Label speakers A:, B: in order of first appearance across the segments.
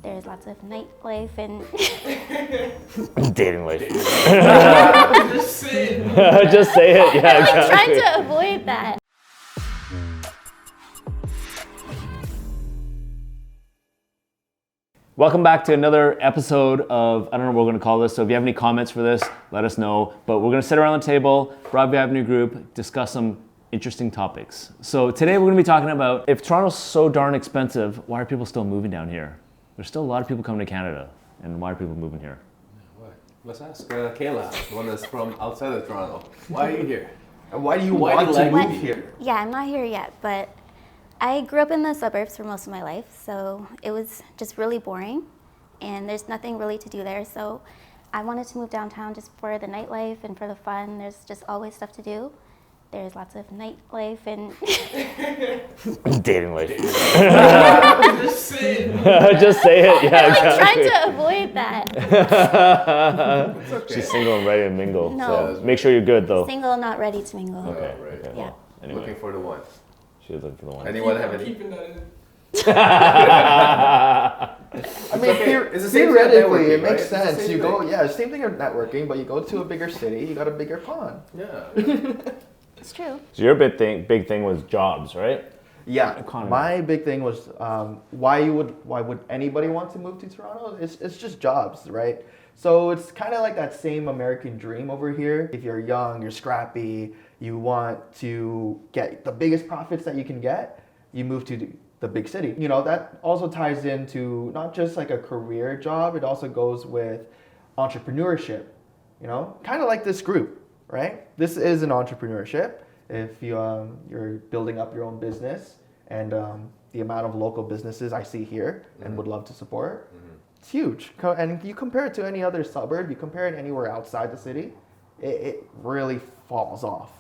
A: There's lots of nightlife and
B: Dating life.
C: Just say it.
B: Just say it. Yeah,
A: I'm
B: exactly.
A: trying to avoid that.
B: Welcome back to another episode of, I don't know what we're going to call this, so if you have any comments for this, let us know. But we're going to sit around the table, Broadview Avenue Group, discuss some interesting topics. So today we're going to be talking about, if Toronto's so darn expensive, why are people still moving down here? There's still a lot of people coming to Canada, and why are people moving here?
C: Let's ask Kayla, the one that's from outside of Toronto. Why are you here?
D: And why do you
C: Why
D: want
C: do
D: to
C: you
D: move
C: like it?
D: here?
A: Yeah, I'm not here yet, but I grew up in the suburbs for most of my life, so it was just really boring, and there's nothing really to do there. So I wanted to move downtown just for the nightlife and for the fun. There's just always stuff to do. There's lots of nightlife and
B: Dating life.
C: Just say it.
B: Just say it. Yeah,
A: I'm
B: exactly.
A: trying to avoid that.
C: It's okay.
B: She's single and ready to mingle.
A: No.
B: So make sure you're good though.
A: Single, not ready to mingle.
B: Okay.
C: Right.
B: Okay.
A: Yeah.
B: Well, anyway,
C: Looking for the one.
B: she was looking for the one.
C: Anyone have any?
E: Keeping that in.
D: I mean,
C: okay. It's the same thing as
D: theoretically,
C: networking,
D: it makes
C: right? It's the
D: sense.
C: same
D: You go,
C: thing.
D: yeah, same thing as networking, but you go to a bigger city, you got a bigger pond.
C: Yeah.
A: It's true.
B: So your big thing was jobs, right?
D: Yeah,
B: Economy.
D: my big thing was why would anybody want to move to Toronto? It's just jobs, right? So it's kind of like that same American dream over here. If you're young, you're scrappy, you want to get the biggest profits that you can get, you move to the big city. You know, that also ties into not just like a career job, it also goes with entrepreneurship, you know? Kind of like this group, right? This is an entrepreneurship. If you're building up your own business and the amount of local businesses I see here and would love to support, it's huge. And you compare it to any other suburb, you compare it anywhere outside the city, it really falls off.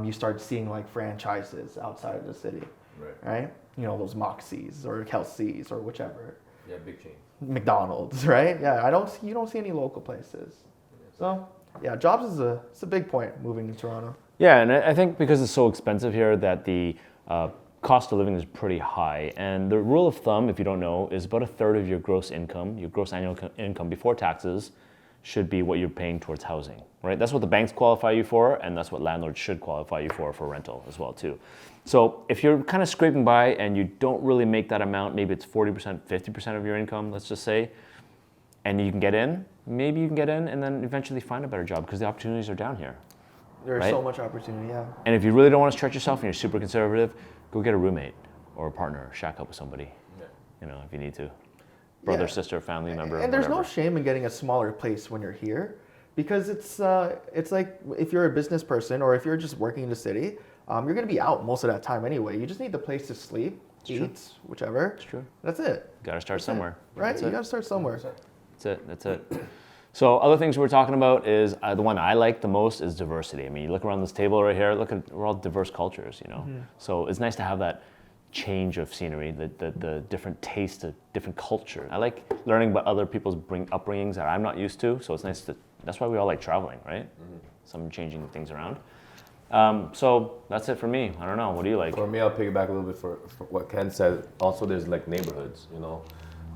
D: You start seeing like franchises outside of the city, right? You know, those Moxies or Kelsey's or whichever.
C: Yeah, big chain.
D: McDonald's, right? Yeah, you don't see any local places. So yeah, jobs is it's a big point moving to Toronto.
B: Yeah, and I think because it's so expensive here that the cost of living is pretty high. And the rule of thumb, if you don't know, is about a third of your gross income, your gross annual income before taxes, should be what you're paying towards housing, right? That's what the banks qualify you for, and that's what landlords should qualify you for rental as well too. So if you're kind of scraping by and you don't really make that amount, maybe it's 40%, 50% of your income, let's just say, and you can get in, maybe you can get in and then eventually find a better job because the opportunities are down here.
D: There's
B: Right?
D: so much opportunity, yeah.
B: And if you really don't want to stretch yourself and you're super conservative, go get a roommate or a partner, shack up with somebody, you know, if you need to. Brother,
D: Yeah.
B: sister, family member,
D: And there's no
B: whatever.
D: shame in getting a smaller place when you're here, because it's like if you're a business person or if you're just working in the city, you're gonna be out most of that time anyway. You just need the place to sleep, eat, whichever.
B: It's true.
D: That's it,
B: Gotta start somewhere.
D: right?
B: That's
D: You
B: it.
D: gotta start somewhere.
B: That's it. So other things we're talking about is the one I like the most is diversity. I mean, you look around this table right here, we're all diverse cultures, you know? So it's nice to have that change of scenery, the different taste, the different culture. I like learning about other people's upbringings that I'm not used to, so it's nice that's why we all like traveling, right? Some changing things around. So that's it for me. I don't know, what do you like?
C: For me, I'll piggyback a little bit for what Ken said. Also, there's like neighborhoods, you know.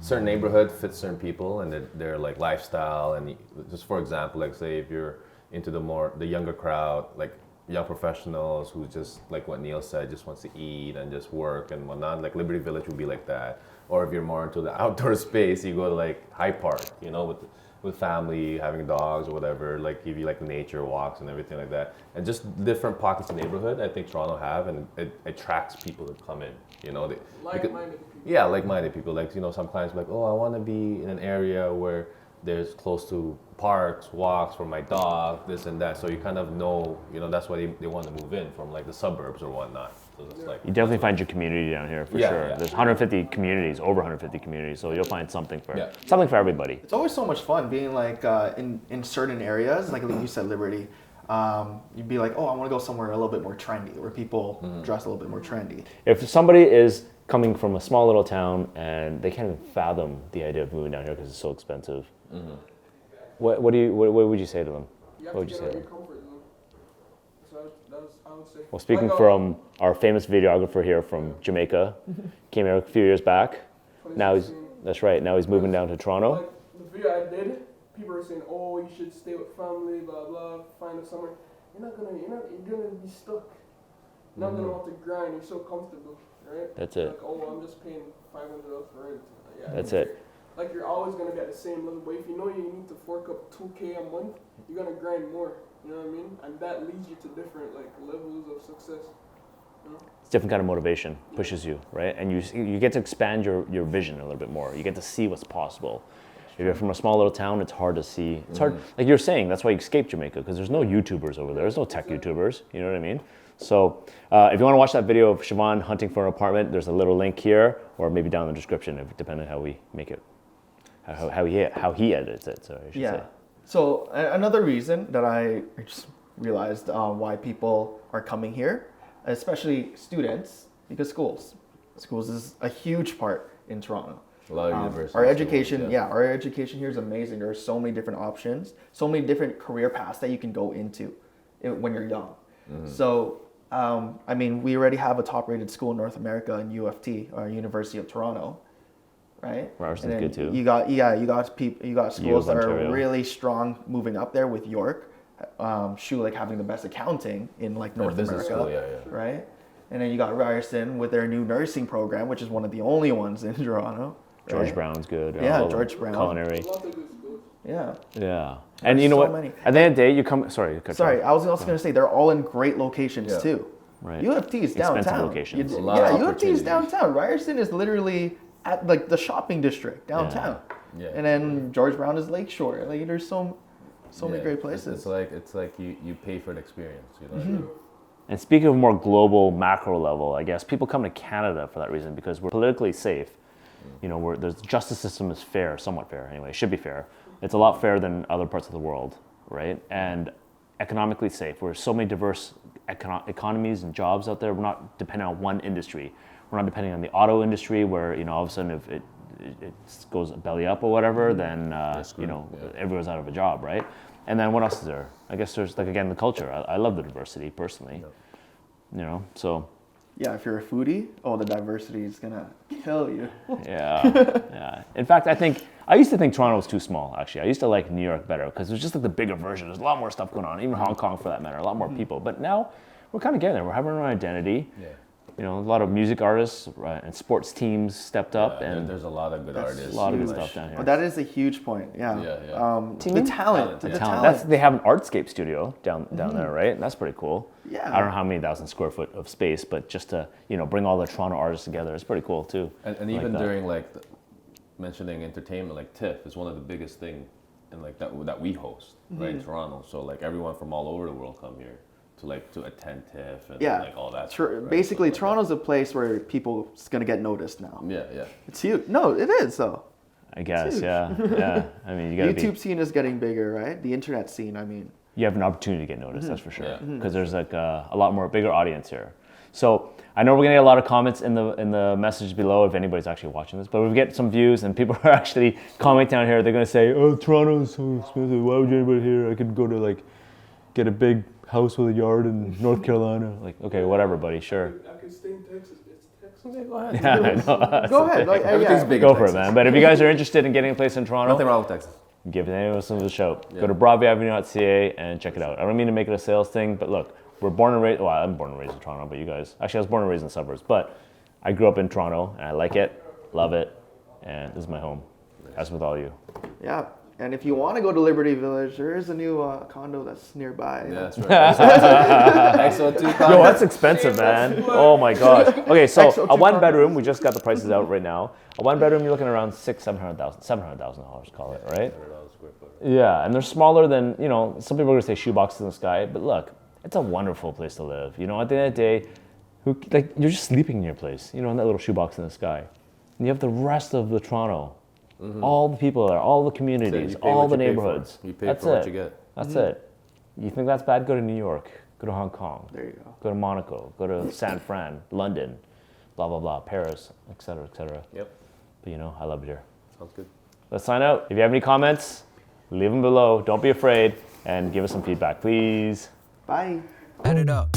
C: Certain neighborhood fits certain people and their like lifestyle. And just for example, like say if you're into the younger crowd, like young professionals who just, like what Neil said, just wants to eat and just work and whatnot, like Liberty Village would be like that. Or if you're more into the outdoor space, you go to like Hyde Park, you know, with family, having dogs or whatever, like if you like nature walks and everything like that. And just different pockets of neighborhood I think Toronto have, and it attracts people to come in, you know.
E: Like-minded people.
C: Yeah, like-minded people. Like, you know, some clients are like, oh, I want to be in an area where there's close to parks, walks for my dog, this and that. So you kind of know, you know, that's why they want to move in from like the suburbs or whatnot. So it's like,
B: You definitely find your community down here for
C: Yeah,
B: sure.
C: yeah.
B: There's 150 communities, over 150 communities, so you'll find something for
C: Yeah.
B: everybody.
D: It's always so much fun being like in certain areas, like you said, Liberty. You'd be like, oh, I want to go somewhere a little bit more trendy, where people dress a little bit more trendy.
B: If somebody is coming from a small little town and they can't even fathom the idea of moving down here because it's so expensive, what would you say to them?
E: You have
B: What would
E: to
B: you
E: get out
B: say?
E: of your comfort zone. So that's I would say.
B: Well, speaking
E: Like,
B: from our famous videographer here from Jamaica, came here a few years back. Now he's That's right. Now he's moving down to Toronto.
E: Like the video I did, people are saying, "Oh, you should stay with family, blah blah, find a summer." You're gonna be stuck. You're not gonna want to grind. You're so comfortable, right?
B: That's it.
E: Like, oh, I'm just paying $500 for rent. Yeah,
B: That's it.
E: Like you're always gonna be at the same level, but if you know you need to fork up $2K a month, you're gonna grind more. You know what I mean? And that leads you to different like levels of success. You know?
B: It's different kind of motivation, pushes you, right? And you get to expand your vision a little bit more. You get to see what's possible. If you're from a small little town, it's hard to see. It's hard, like you're saying, that's why you escaped Jamaica, because there's no YouTubers over there. There's no tech YouTubers, you know what I mean? So if you want to watch that video of Siobhan hunting for an apartment, there's a little link here, or maybe down in the description, depending on how we make it, how he edits it, so I should say.
D: So another reason that I just realized why people are coming here, especially students, because schools is a huge part in Toronto.
C: A lot of universities.
D: Our education, our education here is amazing. There are so many different options, so many different career paths that you can go into when you're young. So, I mean, we already have a top-rated school in North America in UFT, or University of Toronto, right?
B: Ryerson's good too.
D: You got schools that
B: Ontario.
D: are really strong moving up there with York, Schulich having the best accounting in like North
C: business
D: America,
C: school,
D: right? And then you got Ryerson with their new nursing program, which is one of the only ones in Toronto.
B: George
D: right?
B: Brown's good.
D: Yeah,
B: all the
D: George Brown.
B: Culinary.
E: A lot of good schools.
D: Yeah.
B: Yeah. And you know
D: so
B: what?
D: many.
B: At the end of the day, you come. Sorry. cut you
D: Sorry,
B: off.
D: I was also going to say they're all in great locations
C: Yeah.
D: too.
B: Right.
D: UFT is
B: Expensive
D: downtown.
B: locations.
C: A lot of
D: UFT is
C: opportunities.
D: downtown. Ryerson is literally at like the shopping district downtown.
C: Yeah.
D: And then George Brown is Lakeshore. Like there's so many great places.
C: It's like you pay for an experience, you know.
B: And speaking of more global, macro level, I guess people come to Canada for that reason because we're politically safe. You know, the justice system is fair, somewhat fair anyway. It should be fair. It's a lot fairer than other parts of the world, right? And economically safe. We're so many diverse economies and jobs out there. We're not dependent on one industry. We're not depending on the auto industry where, you know, all of a sudden if it goes belly up or whatever, then, you know, everyone's out of a job, right? And then what else is there? I guess there's, like, again, the culture. I love the diversity personally, you know, so.
D: Yeah, if you're a foodie, the diversity is gonna kill you.
B: Yeah. In fact, I used to think Toronto was too small, actually. I used to like New York better because it was just like the bigger version. There's a lot more stuff going on, even Hong Kong for that matter, a lot more people. But now we're kind of getting there. We're having our own identity.
C: Yeah.
B: You know, a lot of music artists and sports teams stepped up,
C: And
B: and
C: there's a lot of good artists.
B: a lot of good
C: like-
B: stuff down here.
D: But that is a huge point. Yeah.
C: Yeah.
D: The talent.
C: The
D: The
B: Talent. They have an Artscape studio down there, right? That's pretty cool.
D: Yeah.
B: I don't know how many thousand square foot of space, but just to, you know, bring all the Toronto artists together, it's pretty cool too.
C: And even during mentioning entertainment, like TIFF is one of the biggest thing, and like that we host right in Toronto. So like everyone from all over the world come here to attend TIFF and like all that. stuff, right?
D: Basically,
C: So, like,
D: Toronto's a place where people's gonna get noticed now.
C: Yeah.
D: It's huge. No, it is though.
B: I guess,
D: huge.
B: yeah. I mean, you gotta
D: YouTube scene is getting bigger, right? The internet scene. I mean.
B: you have an opportunity to get noticed, that's for sure.
C: Yeah.
B: Because there's like a lot more bigger audience here. So I know we're gonna get a lot of comments in the message below if anybody's actually watching this, but we get some views and people are actually commenting down here. They're gonna say, "Oh, Toronto's so expensive. Why would anybody here? I could go to like get a big house with a yard in North Carolina." Like, okay, whatever, buddy, sure.
E: I could stay in Texas. It's Texas.
C: Go ahead.
B: Yeah, I know.
D: Go ahead. Like,
C: Everything's big.
B: Go
C: in
B: for it,
C: Texas.
B: man. But if you guys are interested in getting a place in Toronto,
C: Nothing wrong with Texas.
B: give any of us a shout.
C: Yeah.
B: Go to broadvayavenue.ca and check it out. I don't mean to make it a sales thing, but look, we're born and raised, well, I'm born and raised in Toronto, but you guys, actually I was born and raised in the suburbs, but I grew up in Toronto and I like it, love it, and this is my home, as with all you.
D: Yeah. And if you want to go to Liberty Village, there is a new condo that's nearby.
C: Yeah, that's right. XO2
B: Yo, that's expensive, man. Oh my gosh. Okay, so
D: XO2
B: a one
D: condos.
B: bedroom, we just got the prices out right now. A one bedroom, you're looking around $700,000, call it, right?
C: square foot.
B: Yeah, and they're smaller than, you know, some people are gonna say shoeboxes in the sky, but look, it's a wonderful place to live. You know, at the end of the day, you're just sleeping in your place, you know, in that little shoebox in the sky. And you have the rest of the Toronto, all the people there, all the communities,
C: you pay
B: all
C: what
B: the
C: you pay for.
B: neighborhoods.
C: You pay
B: That's
C: for
B: it.
C: what you get.
B: That's it. You think that's bad? Go to New York, go to Hong Kong,
D: There you go.
B: go to Monaco, go to San Fran, London, blah, blah, blah, Paris, et cetera, et cetera.
C: Yep.
B: But you know, I love it here.
C: Sounds good.
B: Let's sign out. If you have any comments, leave them below. Don't be afraid and give us some feedback, please.
D: Bye.
F: Add it up.